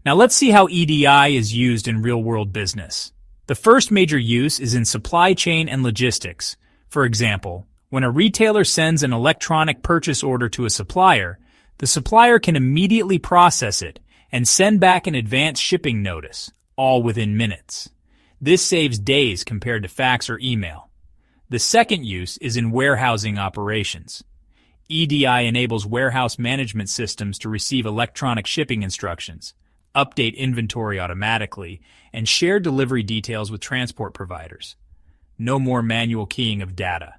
Now let's see how EDI is used in real-world business. The first major use is in supply chain and logistics. For example, when a retailer sends an electronic purchase order to a supplier, the supplier can immediately process it and send back an advance shipping notice, all within minutes. This saves days compared to fax or email. The second use is in warehousing operations. EDI enables warehouse management systems to receive electronic shipping instructions, update inventory automatically, and share delivery details with transport providers. No more manual keying of data.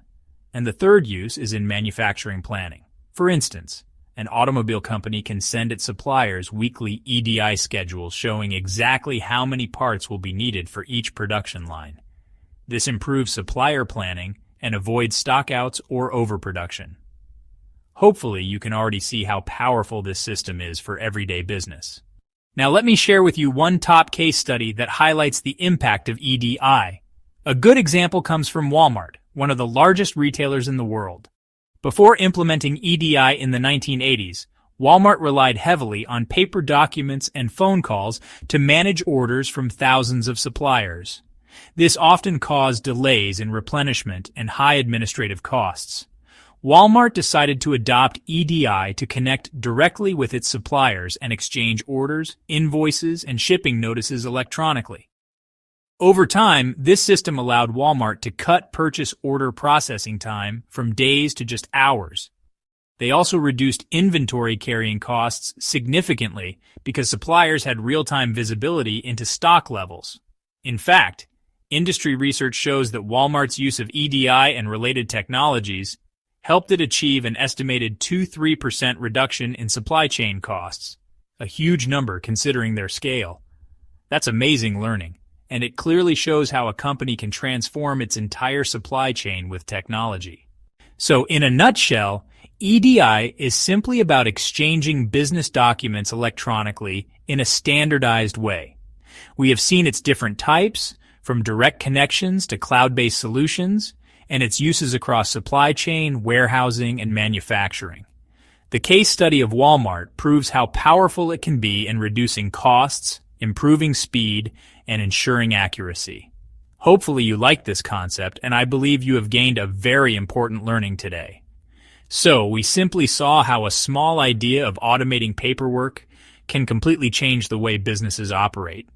And the third use is in manufacturing planning. For instance, an automobile company can send its suppliers weekly EDI schedules showing exactly how many parts will be needed for each production line. This improves supplier planning and avoids stockouts or overproduction. Hopefully, you can already see how powerful this system is for everyday business. Now let me share with you one top case study that highlights the impact of EDI. A good example comes from Walmart, one of the largest retailers in the world. Before implementing EDI in the 1980s, Walmart relied heavily on paper documents and phone calls to manage orders from thousands of suppliers. This often caused delays in replenishment and high administrative costs. Walmart decided to adopt EDI to connect directly with its suppliers and exchange orders, invoices, and shipping notices electronically. Over time, this system allowed Walmart to cut purchase order processing time from days to just hours. They also reduced inventory carrying costs significantly because suppliers had real-time visibility into stock levels. In fact, industry research shows that Walmart's use of EDI and related technologies helped it achieve an estimated 2–3% reduction in supply chain costs, a huge number considering their scale. That's amazing learning, and it clearly shows how a company can transform its entire supply chain with technology. So, in a nutshell, EDI is simply about exchanging business documents electronically in a standardized way. We have seen its different types, from direct connections to cloud-based solutions, and its uses across supply chain, warehousing, and manufacturing. The case study of Walmart proves how powerful it can be in reducing costs, improving speed, and ensuring accuracy. Hopefully you like this concept, and I believe you have gained a very important learning today. So, we simply saw how a small idea of automating paperwork can completely change the way businesses operate.